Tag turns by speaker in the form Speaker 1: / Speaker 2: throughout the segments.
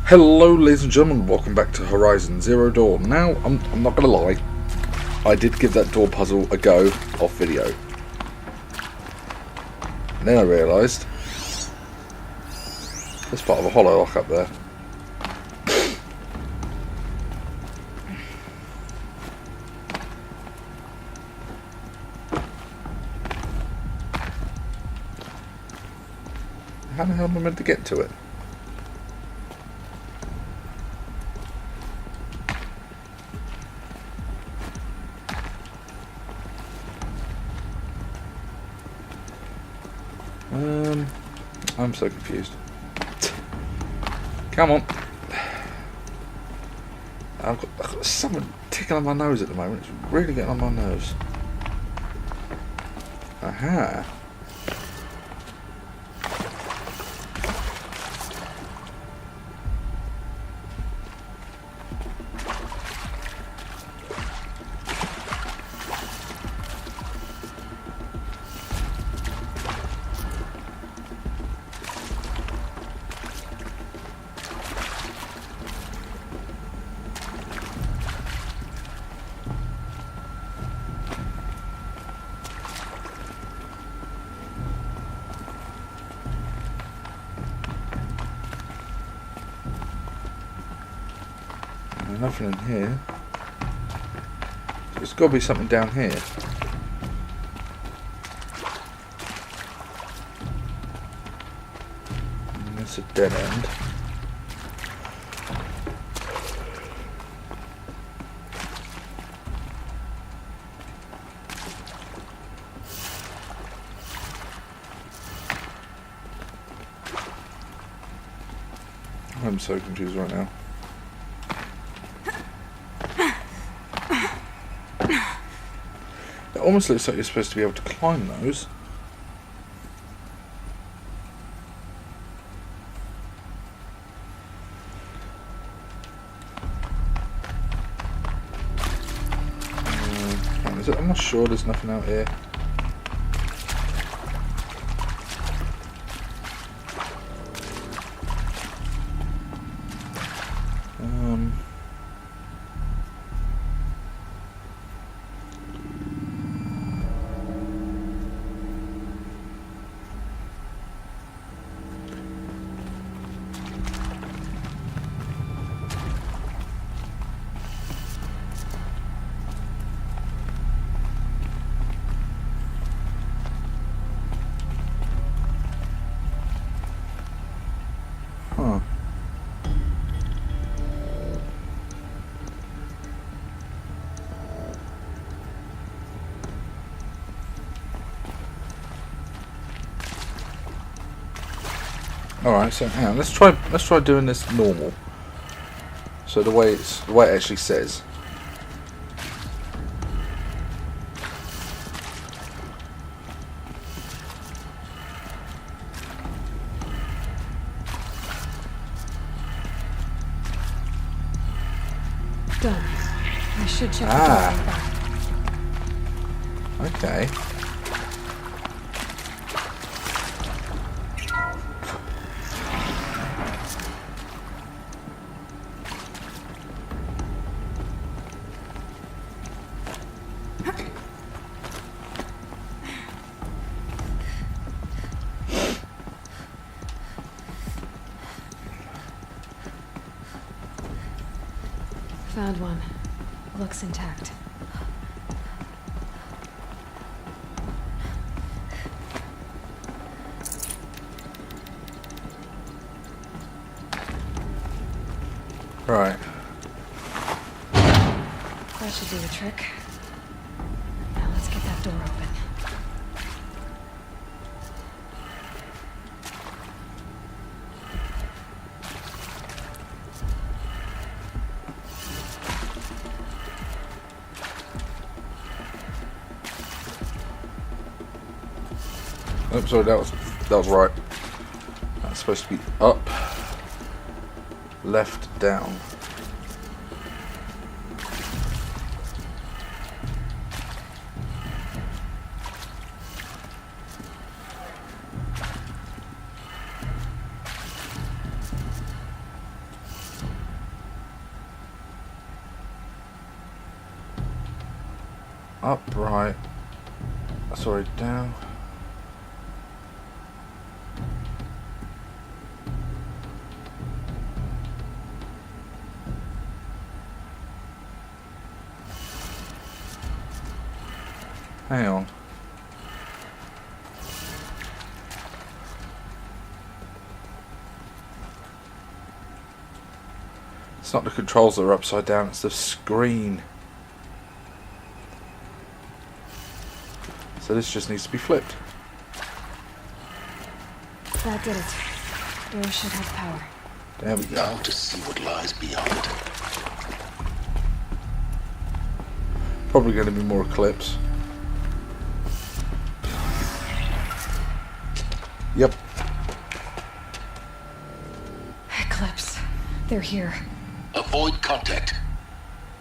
Speaker 1: Hello ladies and gentlemen, welcome back to Horizon Zero Dawn. Now, I'm not going to lie, I did give that door puzzle a go off video. And then I realised, there's part of a hollow lock up there. How the hell am I meant to get to it? I'm so confused. Come on. I've got something ticking on my nose at the moment. It's really getting on my nerves. Aha. Nothing in here. There's got to be something down here. And it's a dead end. I'm so confused right now. It almost looks like you're supposed to be able to climb those. I'm not sure there's nothing out here. Huh. Alright, so hang on, let's try doing this normal. So the way it actually says.
Speaker 2: Done. I should check the door like that.
Speaker 1: Okay.
Speaker 2: Found one. Looks intact.
Speaker 1: Right.
Speaker 2: That should do the trick. Now let's get that door open.
Speaker 1: Oh, sorry, that was right. That's supposed to be up, left, down. Up, right. Sorry, down. Hang on. It's not the controls that are upside down, it's the screen. So this just needs to be flipped.
Speaker 2: That did it. Door should have power.
Speaker 1: There we go.
Speaker 3: Now to see what lies beyond.
Speaker 1: Probably going to be more Eclipse. Yep.
Speaker 2: Eclipse. They're here.
Speaker 3: Avoid contact.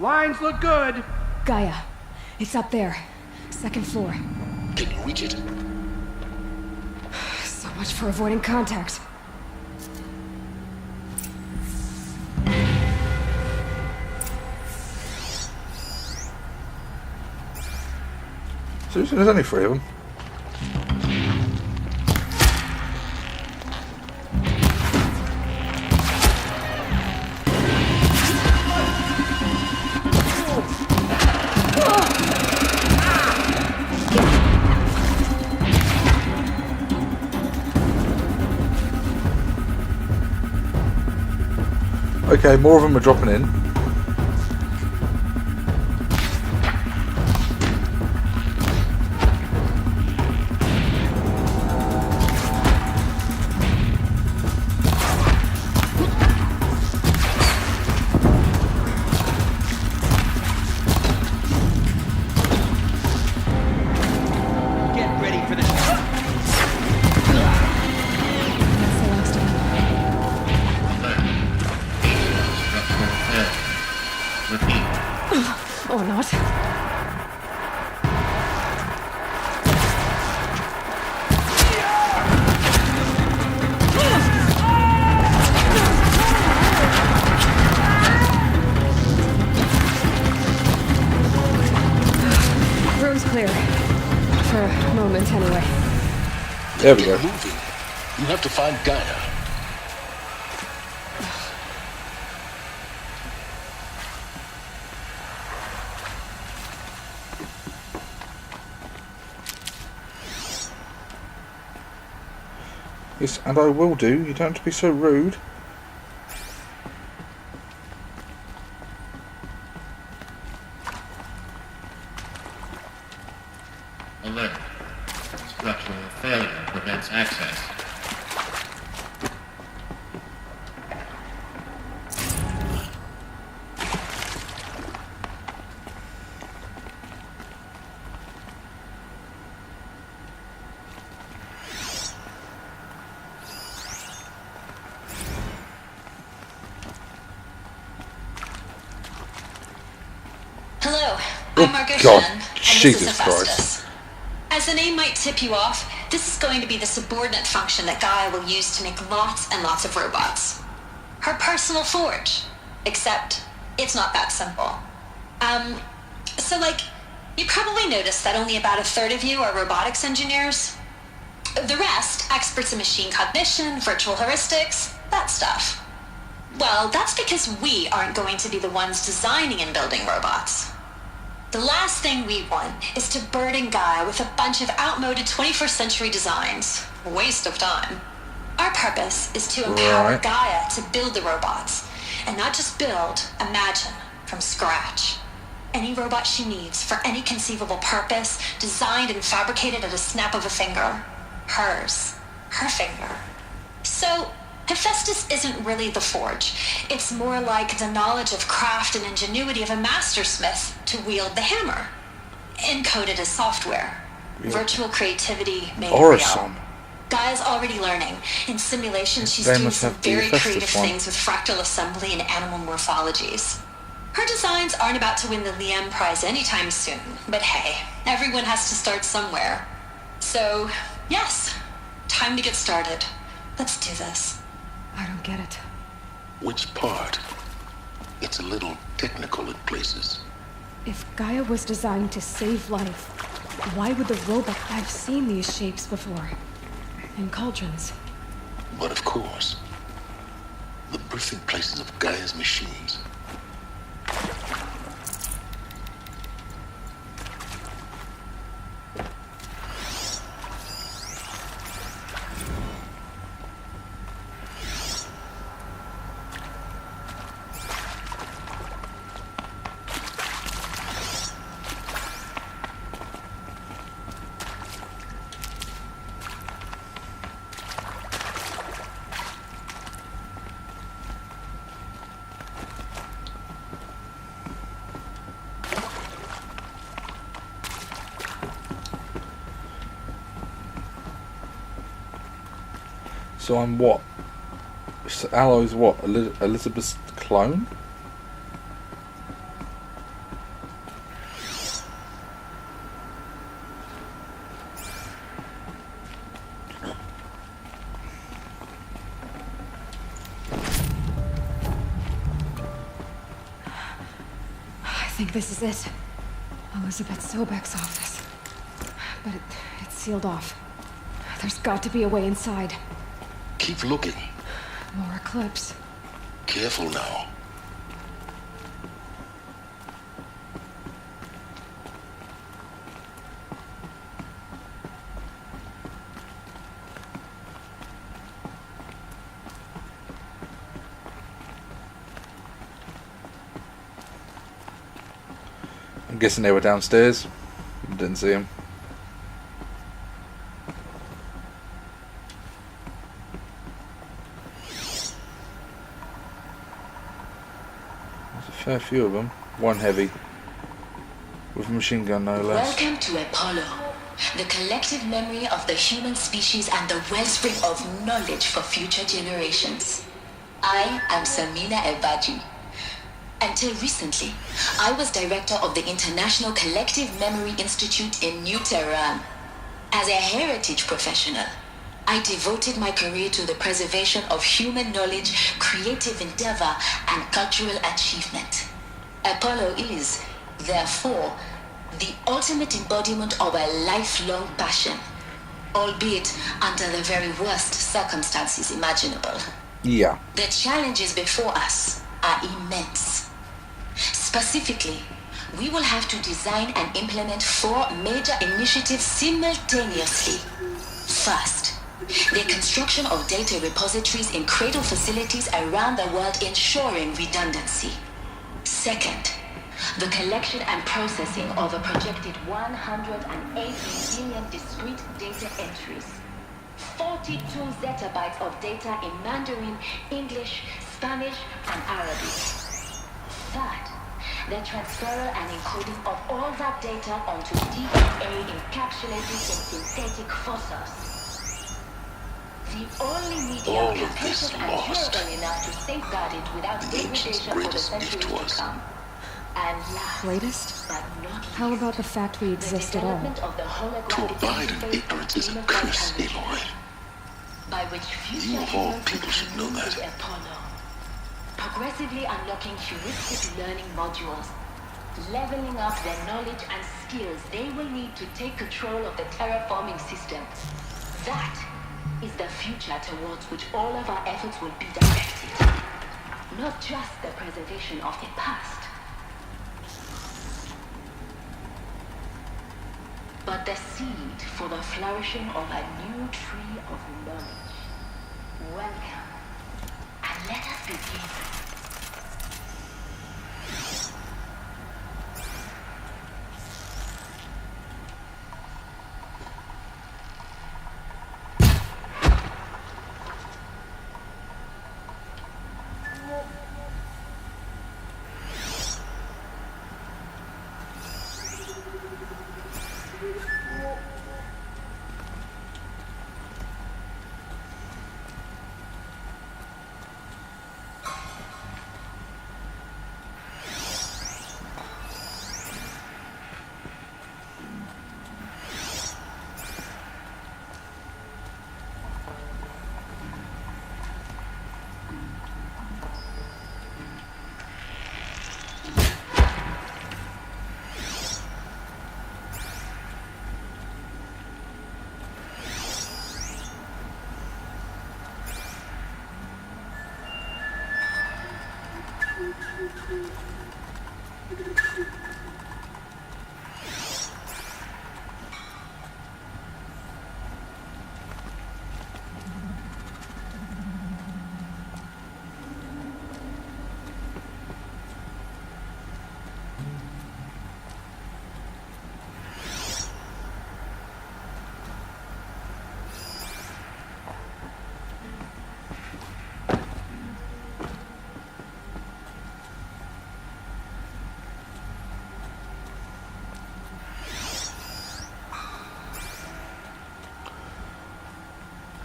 Speaker 4: Lines look good.
Speaker 2: Gaia. It's up there. Second floor.
Speaker 3: Can you reach it?
Speaker 2: So much for avoiding contact.
Speaker 1: Seriously, there's only 3 of them. Okay, more of them are dropping in.
Speaker 4: Get ready for the
Speaker 2: That's the last one. Or not. Room's clear. For a moment, anyway.
Speaker 1: There we go.
Speaker 3: Get moving. You have to find Gaia.
Speaker 1: Yes, and I will do. You don't have to be so rude.
Speaker 5: Alert. Structural failure prevents access.
Speaker 6: Hello,
Speaker 1: Oh,
Speaker 6: I'm Margot
Speaker 1: God.
Speaker 6: Shen, and
Speaker 1: Jesus
Speaker 6: this is Hephaestus. As the name might tip you off, this is going to be the subordinate function that Gaia will use to make lots and lots of robots. Her personal forge. Except, it's not that simple. So you probably noticed that only about a third of you are robotics engineers. The rest, experts in machine cognition, virtual heuristics, that stuff. Well, that's because we aren't going to be the ones designing and building robots. The last thing we want is to burden Gaia with a bunch of outmoded 21st century designs. Waste of time. Our purpose is to empower
Speaker 1: Right.
Speaker 6: Gaia to build the robots. And not just build, imagine, from scratch. Any robot she needs for any conceivable purpose, designed and fabricated at a snap of a finger. Hers. Her finger. So, Hephaestus isn't really the forge. It's more like the knowledge of craft and ingenuity of a mastersmith to wield the hammer. Encoded as software. Virtual creativity made real.
Speaker 1: Awesome.
Speaker 6: Gaia's already learning. In simulation, she's
Speaker 1: They
Speaker 6: doing
Speaker 1: must
Speaker 6: some
Speaker 1: have the
Speaker 6: very
Speaker 1: Hephaestus
Speaker 6: creative
Speaker 1: one.
Speaker 6: things with fractal assembly and animal morphologies. Her designs aren't about to win the Liam Prize anytime soon, but hey, everyone has to start somewhere. So, yes, time to get started. Let's do this.
Speaker 2: I don't get it.
Speaker 3: Which part? It's a little technical in places.
Speaker 2: If Gaia was designed to save life, why would the robot... I've seen these shapes before. In cauldrons.
Speaker 3: But of course, the birthing places of Gaia's machines.
Speaker 1: So I'm what? So Aloy's what? Elizabeth's clone?
Speaker 2: I think this is it. Elizabeth Sobek's office. But it's sealed off. There's got to be a way inside.
Speaker 3: Keep looking.
Speaker 2: More eclipse.
Speaker 3: Careful now.
Speaker 1: I'm guessing they were downstairs. Didn't see him. There's a fair few of them. One heavy. With a machine gun, no less.
Speaker 6: Welcome to Apollo, the collective memory of the human species and the wellspring of knowledge for future generations. I am Samina Ebaji. Until recently, I was director of the International Collective Memory Institute in New Tehran. As a heritage professional, I devoted my career to the preservation of human knowledge, creative endeavor, and cultural achievement. Apollo is, therefore, the ultimate embodiment of a lifelong passion, albeit under the very worst circumstances imaginable.
Speaker 1: Yeah.
Speaker 6: The challenges before us are immense. Specifically, we will have to design and implement 4 major initiatives simultaneously. First, the construction of data repositories in cradle facilities around the world ensuring redundancy. Second, the collection and processing of a projected 108 million discrete data entries. 42 zettabytes of data in Mandarin, English, Spanish, and Arabic. Third, the transfer and encoding of all that data onto DNA encapsulated in synthetic fossils. The only
Speaker 3: All
Speaker 6: medium
Speaker 3: of this
Speaker 6: capacious and
Speaker 3: lost.
Speaker 6: durable enough to safeguard it without
Speaker 3: The ancients'
Speaker 6: degradation for the
Speaker 3: greatest gift
Speaker 6: centuries
Speaker 3: to
Speaker 6: to
Speaker 3: us.
Speaker 6: come. And last,
Speaker 2: Latest?
Speaker 6: but not
Speaker 2: How
Speaker 6: least,
Speaker 2: about the fact we
Speaker 6: the
Speaker 2: exist at all?
Speaker 6: development of the
Speaker 3: To
Speaker 6: holographic
Speaker 3: abide in
Speaker 6: interface
Speaker 3: ignorance is a
Speaker 6: between
Speaker 3: curse,
Speaker 6: us and
Speaker 3: Aloy.
Speaker 6: by which future
Speaker 3: You of all
Speaker 6: humans
Speaker 3: people
Speaker 6: will
Speaker 3: should know
Speaker 6: commune
Speaker 3: that.
Speaker 6: with Apollo, progressively unlocking heuristic learning modules, leveling up their knowledge and skills they will need to take control of the terraforming system. That is the future towards which all of our efforts will be directed. Not just the preservation of the past, but the seed for the flourishing of a new tree of knowledge. Welcome, and let us begin.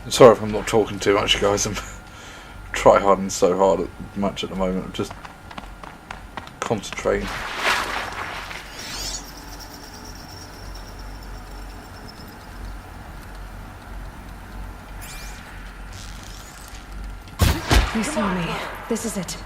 Speaker 1: I'm sorry if I'm not talking too much, guys. I'm try-harding so hard at the match at the moment. I'm just concentrating.
Speaker 2: You saw me. This is it.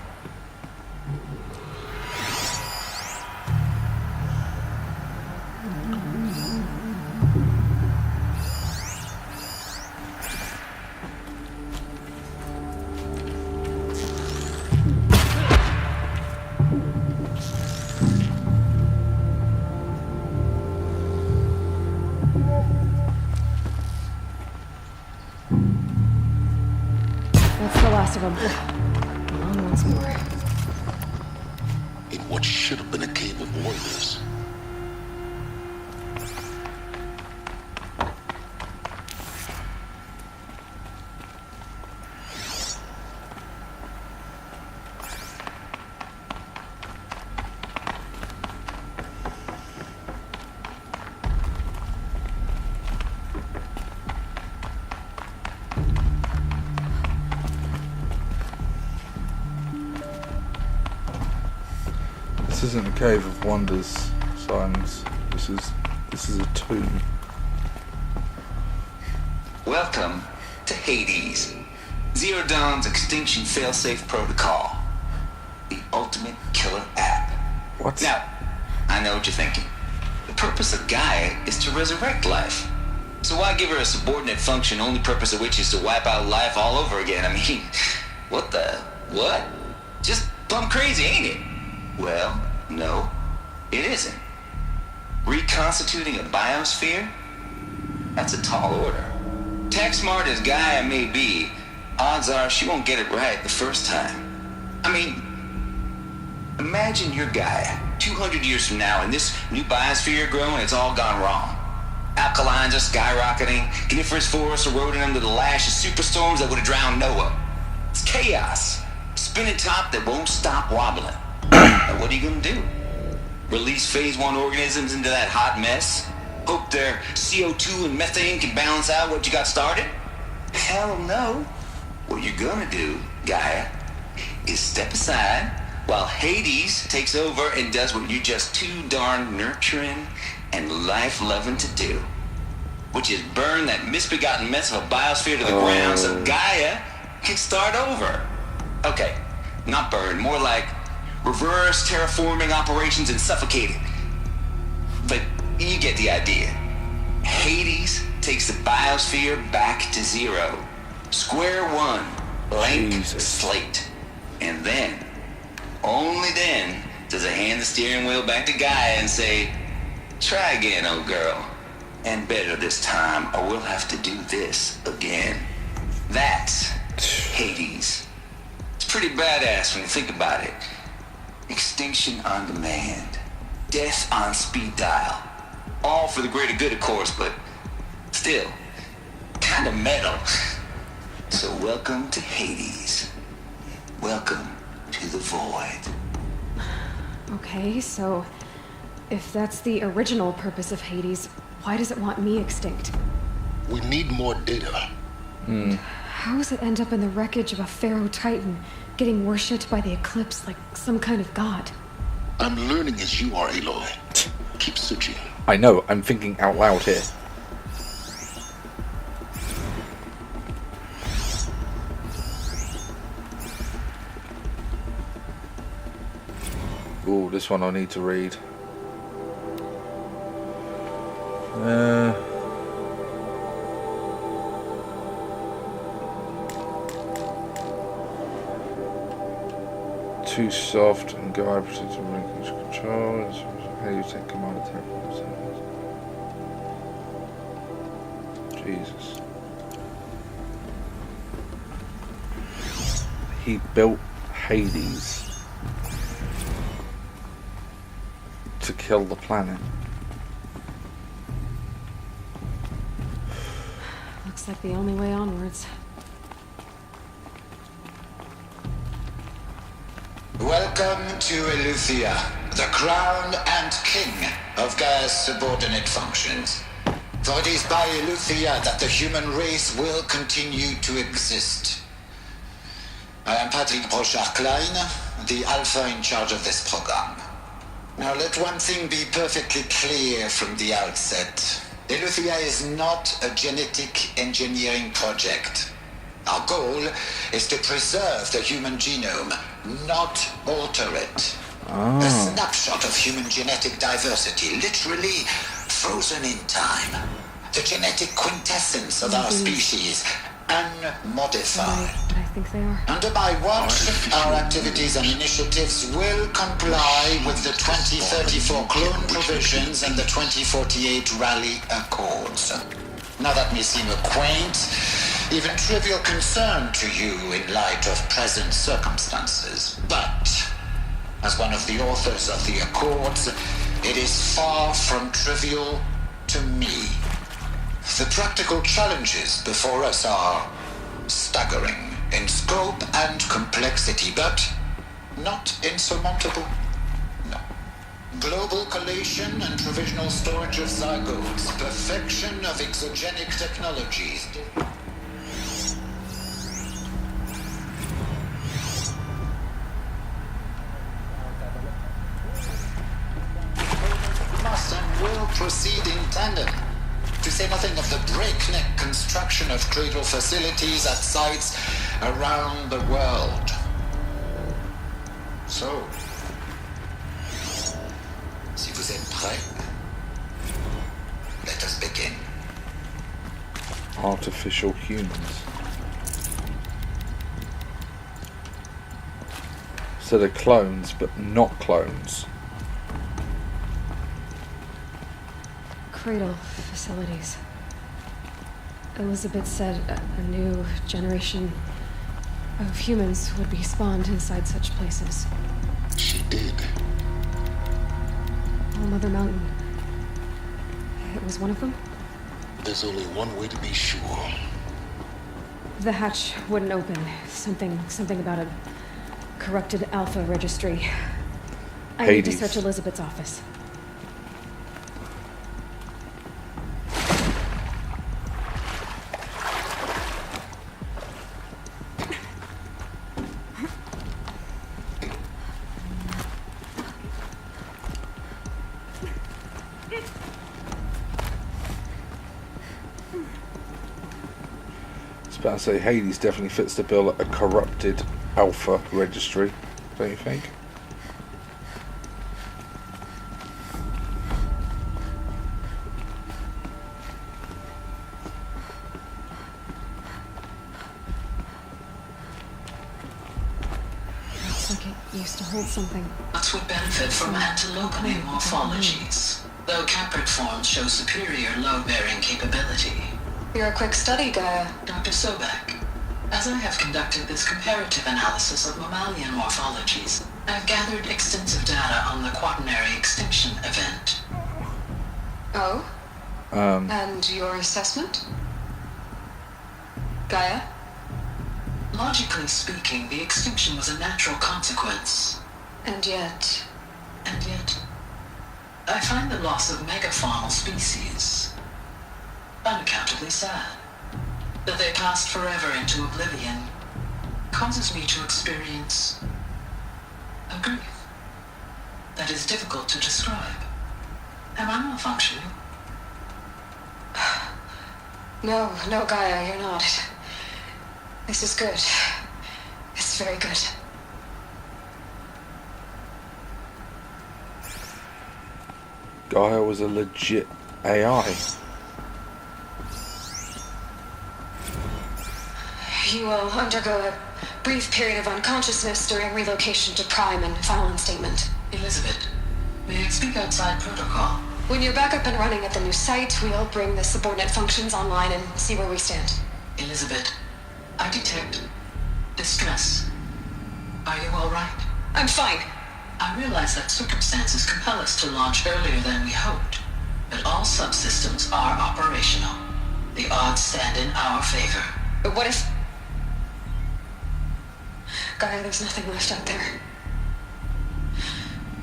Speaker 2: That's the last of them. On once more.
Speaker 3: In what should have been a cave of warriors.
Speaker 1: This isn't a cave of wonders, Silence. This is a tomb.
Speaker 7: Welcome to Hades, Zero Dawn's extinction failsafe protocol, the ultimate killer app.
Speaker 1: What?
Speaker 7: Now, I know what you're thinking. The purpose of Gaia is to resurrect life. So why give her a subordinate function, only purpose of which is to wipe out life all over again? I mean, what? Just plumb crazy, ain't it? Well, no, it isn't. Reconstituting a biosphere? That's a tall order. Tech smart as Gaia may be, odds are she won't get it right the first time. I mean, imagine you're Gaia, 200 years from now, and this new biosphere you're growing, it's all gone wrong. Alkalines are skyrocketing, coniferous forests eroding under the lash of superstorms that would have drowned Noah. It's chaos. Spinning top that won't stop wobbling. And what are you gonna do? Release phase 1 organisms into that hot mess? Hope their CO2 and methane can balance out what you got started? Hell no. What you're gonna do, Gaia, is step aside while Hades takes over and does what you're just too darn nurturing and life-loving to do. Which is burn that misbegotten mess of a biosphere to the ground so Gaia can start over. Okay, not burn, more like reverse terraforming operations and suffocating. But you get the idea. Hades takes the biosphere back to zero. Square one, blank
Speaker 1: Jesus.
Speaker 7: slate. And then, only then, does it hand the steering wheel back to Gaia and say, try again, old girl. And better this time, or we'll have to do this again. That's Hades. It's pretty badass when you think about it. Extinction on demand. Death on speed dial. All for the greater good, of course, but still, kind of metal. So welcome to Hades. Welcome to the void.
Speaker 2: Okay, so if that's the original purpose of Hades, why does it want me extinct?
Speaker 3: We need more data.
Speaker 2: How does it end up in the wreckage of a pharaoh titan, getting worshipped by the eclipse like some kind of god?
Speaker 3: I'm learning as you are, Aloy. Keep searching.
Speaker 1: I know, I'm thinking out loud here. Ooh, this one I need to read. too soft and Gaia protects the relinquish control. How do you take command of Jesus. He built Hades to kill the planet.
Speaker 2: Looks like the only way onwards.
Speaker 3: Welcome to Eleuthia, the crown and king of Gaia's subordinate functions. For it is by Eleuthia that the human race will continue to exist. I am Patrick Brochard-Klein, the Alpha in charge of this program. Now let one thing be perfectly clear from the outset. Eleuthia is not a genetic engineering project. Our goal is to preserve the human genome, not alter it. A snapshot of human genetic diversity, literally frozen in time. The genetic quintessence of our species, unmodified.
Speaker 2: But I think they are.
Speaker 3: Under my watch, our activities and initiatives will comply with the 2034 clone provisions and the 2048 Rally Accords. Now that may seem a quaint, even trivial concern to you in light of present circumstances. But, as one of the authors of the Accords, it is far from trivial to me. The practical challenges before us are staggering in scope and complexity, but not insurmountable. No. Global collation and provisional storage of zygotes, perfection of exogenic technologies. Must and will proceed in tandem. To say nothing of the breakneck construction of cradle facilities at sites around the world. So, si vous êtes prêts, let us begin.
Speaker 1: Artificial humans. So they're clones, but not clones.
Speaker 2: Cradle facilities. Elizabeth said a new generation of humans would be spawned inside such places.
Speaker 3: She did.
Speaker 2: All Mother Mountain. It was one of them?
Speaker 3: There's only one way to be sure.
Speaker 2: The hatch wouldn't open. Something about a corrupted Alpha registry. I need to
Speaker 1: Hades.
Speaker 2: search Elizabeth's office.
Speaker 1: But I say Hades definitely fits the bill at a corrupted Alpha registry, don't you think?
Speaker 2: Looks like it used to hold something.
Speaker 8: Nuts would benefit from antilopine morphologies, though caprid forms show superior load-bearing capability.
Speaker 6: You're a quick study, Gaia.
Speaker 8: Dr. Sobek, as I have conducted this comparative analysis of mammalian morphologies, I have gathered extensive data on the quaternary extinction event.
Speaker 6: Oh? And your assessment? Gaia?
Speaker 8: Logically speaking, the extinction was a natural consequence.
Speaker 6: And yet,
Speaker 8: I find the loss of megafaunal species unaccountably sad. That they passed forever into oblivion causes me to experience a grief that is difficult to describe. Am I malfunctioning?
Speaker 6: no, Gaia, you're not. This is good. It's very good.
Speaker 1: Gaia was a legit AI.
Speaker 6: You will undergo
Speaker 2: Brief period of unconsciousness during relocation to Prime and final instatement.
Speaker 8: Elizabeth, may I speak outside protocol?
Speaker 2: When you're back up and running at the new site, we'll bring the subordinate functions online and see where we stand.
Speaker 8: Elizabeth, I detect distress. Are you all right?
Speaker 2: I'm fine.
Speaker 8: I realize that circumstances compel us to launch earlier than we hoped, but all subsystems are operational. The odds stand in our favor.
Speaker 2: But what if... Gaia, there's nothing left out there.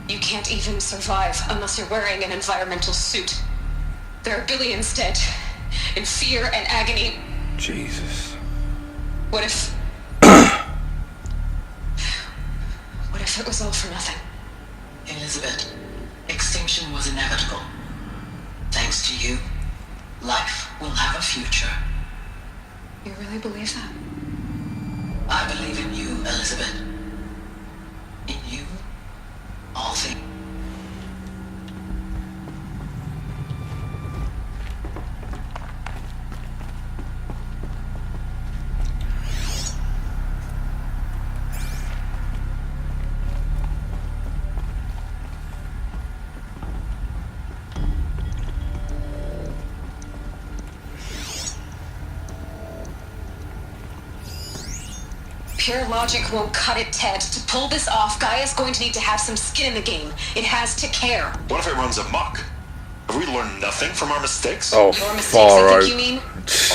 Speaker 2: You can't even survive unless you're wearing an environmental suit. There are billions dead, in fear and agony.
Speaker 1: Jesus.
Speaker 2: What if... What if it was all for nothing?
Speaker 8: Elizabeth, extinction was inevitable. Thanks to you, life will have a future.
Speaker 2: You really believe that?
Speaker 8: I believe in you, Elizabeth. In you, all things.
Speaker 2: Pure logic won't cut it, Ted. To pull this off, Gaia's going to need to have some skin in the game. It has to care.
Speaker 9: What if it runs amok? Have we learned nothing from our mistakes?
Speaker 1: Oh,
Speaker 2: Your mistakes,
Speaker 1: far
Speaker 2: I
Speaker 1: out.
Speaker 2: think you mean?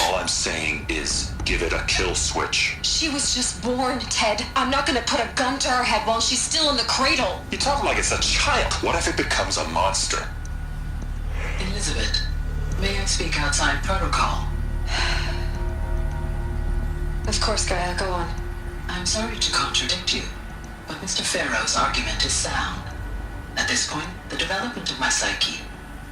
Speaker 9: All I'm saying is give it a kill switch.
Speaker 2: She was just born, Ted. I'm not gonna put a gun to her head while she's still in the cradle.
Speaker 9: You talk like it's a child. What if it becomes a monster?
Speaker 8: Elizabeth, may I speak outside protocol?
Speaker 2: Of course, Gaia, go on.
Speaker 8: I'm sorry to contradict you, but Mr. Farrow's argument is sound. At this point, the development of my psyche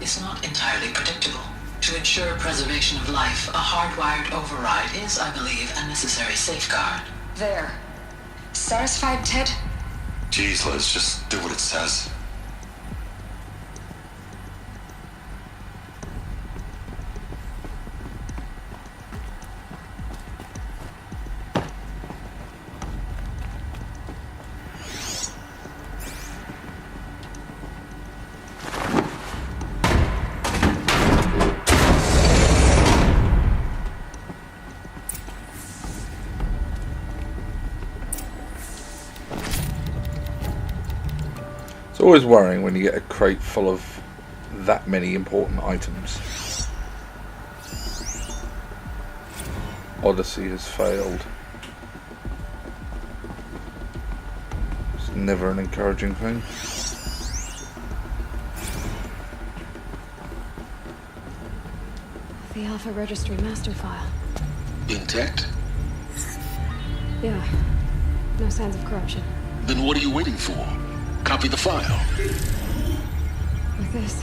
Speaker 8: is not entirely predictable. To ensure preservation of life, a hardwired override is, I believe, a necessary safeguard.
Speaker 2: There. Satisfied, Ted?
Speaker 9: Jeez, Liz, just do what it says.
Speaker 1: It's always worrying when you get a crate full of that many important items. Odyssey has failed. It's never an encouraging thing.
Speaker 2: The Alpha Registry master file.
Speaker 10: Intact?
Speaker 2: Yeah. No signs of corruption.
Speaker 10: Then what are you waiting for? Copy the file.
Speaker 2: With this,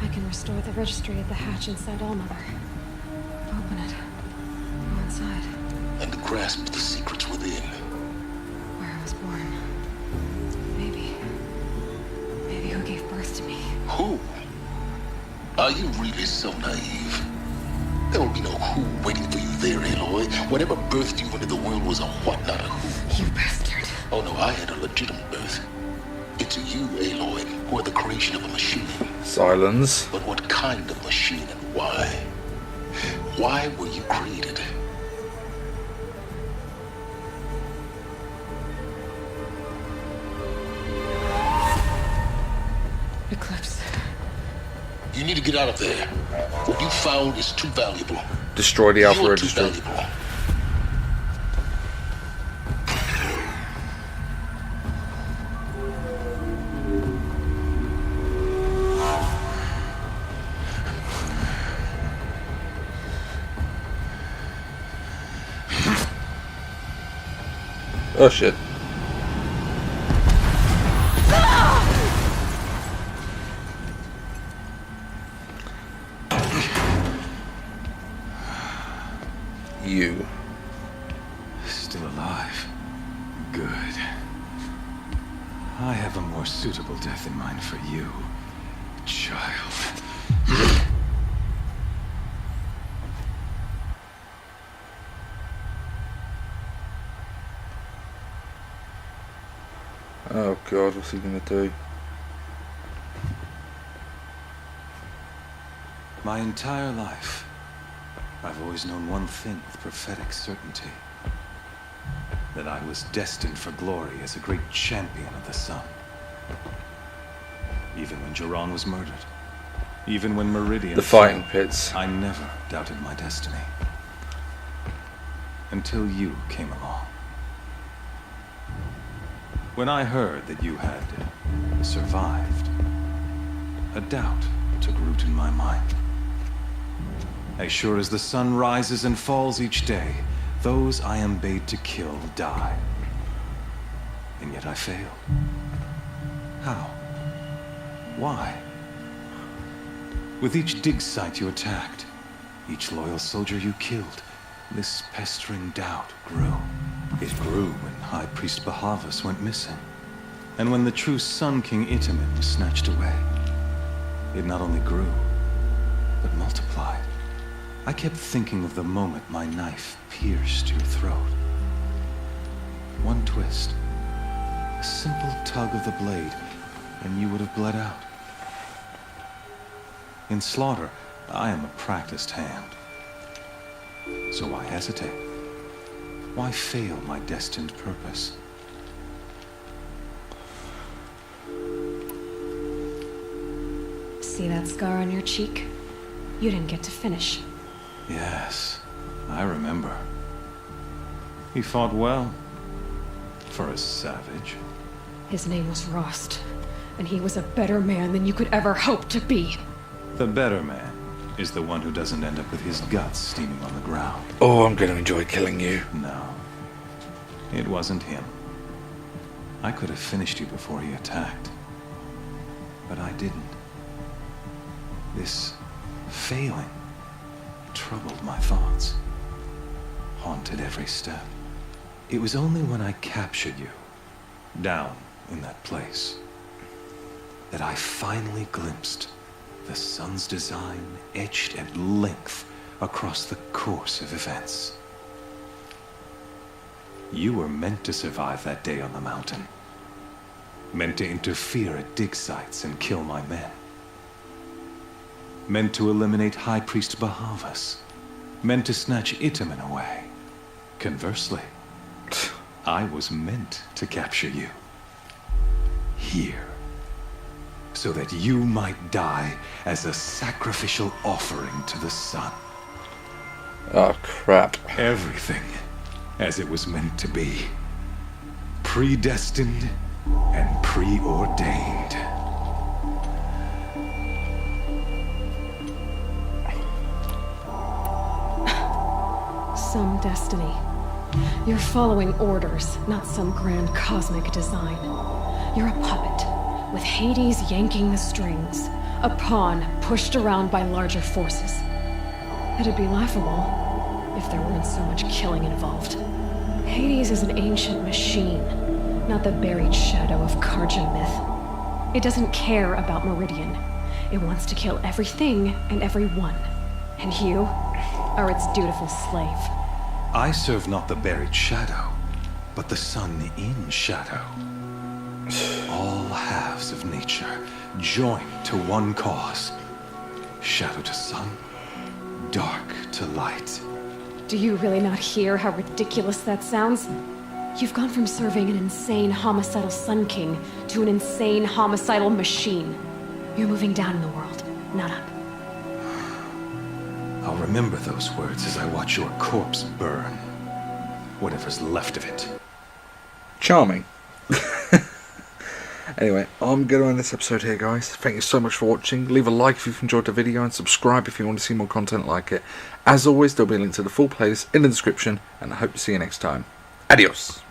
Speaker 2: I can restore the registry at the hatch inside Allmother. Open it. Go inside.
Speaker 10: And grasp the secrets within.
Speaker 2: Where I was born. Maybe who gave birth to me.
Speaker 10: Who? Are you really so naive? There will be no who waiting for you there, Aloy. Whatever birthed you into the world was a what, not a who.
Speaker 2: You bastard.
Speaker 10: Oh no, I had a legitimate birth. It's you, Aloy, who are the creation of a machine.
Speaker 1: Silence.
Speaker 10: But what kind of machine and why? Why were you created?
Speaker 2: Eclipse.
Speaker 10: You need to get out of there. What you found is too valuable.
Speaker 1: Destroy the Alpha
Speaker 10: You're too
Speaker 1: Registry.
Speaker 10: valuable.
Speaker 1: Oh shit. You.
Speaker 11: Still alive. Good. I have a more suitable death in mind for you, child.
Speaker 1: Oh god, what's he gonna do?
Speaker 11: My entire life, I've always known one thing with prophetic certainty. That I was destined for glory as a great champion of the sun. Even when Jiran was murdered. Even when Meridian
Speaker 1: The fighting
Speaker 11: fell,
Speaker 1: pits.
Speaker 11: I never doubted my destiny. Until you came along. When I heard that you had survived, a doubt took root in my mind. As sure as the sun rises and falls each day, those I am bade to kill die. And yet I failed. How? Why? With each dig site you attacked, each loyal soldier you killed, this pestering doubt grew. It grew when High Priest Bahavas went missing, and when the true Sun King Itamen was snatched away. It not only grew, but multiplied. I kept thinking of the moment my knife pierced your throat. One twist, a simple tug of the blade, and you would have bled out. In slaughter, I am a practiced hand. So why hesitate? Why fail my destined purpose?
Speaker 2: See that scar on your cheek? You didn't get to finish.
Speaker 11: Yes, I remember. He fought well. For a savage.
Speaker 2: His name was Rost, and he was a better man than you could ever hope to be.
Speaker 11: The better man is the one who doesn't end up with his guts steaming on the ground.
Speaker 1: Oh, I'm going to enjoy killing you.
Speaker 11: No. It wasn't him. I could have finished you before he attacked. But I didn't. This failing troubled my thoughts. Haunted every step. It was only when I captured you, down in that place, that I finally glimpsed the sun's design etched at length across the course of events. You were meant to survive that day on the mountain. Meant to interfere at dig sites and kill my men. Meant to eliminate High Priest Bahavas. Meant to snatch Itamen away. Conversely, I was meant to capture you. Here. So that you might die as a sacrificial offering to the sun.
Speaker 1: Oh, crap.
Speaker 11: Everything as it was meant to be. Predestined and preordained.
Speaker 2: Some destiny. You're following orders, not some grand cosmic design. You're a puppet, with Hades yanking the strings, a pawn pushed around by larger forces. It'd be laughable if there weren't so much killing involved. Hades is an ancient machine, not the buried shadow of Karja myth. It doesn't care about Meridian. It wants to kill everything and everyone. And you are its dutiful slave.
Speaker 11: I serve not the buried shadow, but the sun in shadow. All halves of nature joined to one cause. Shadow to sun, dark to light.
Speaker 2: Do you really not hear how ridiculous that sounds? You've gone from serving an insane homicidal Sun King to an insane homicidal machine. You're moving down in the world, not up.
Speaker 11: I'll remember those words as I watch your corpse burn. Whatever's left of it.
Speaker 1: Charming. Anyway, I'm going to end this episode here, guys. Thank you so much for watching. Leave a like if you've enjoyed the video and subscribe if you want to see more content like it. As always, there'll be a link to the full playlist in the description, and I hope to see you next time. Adios.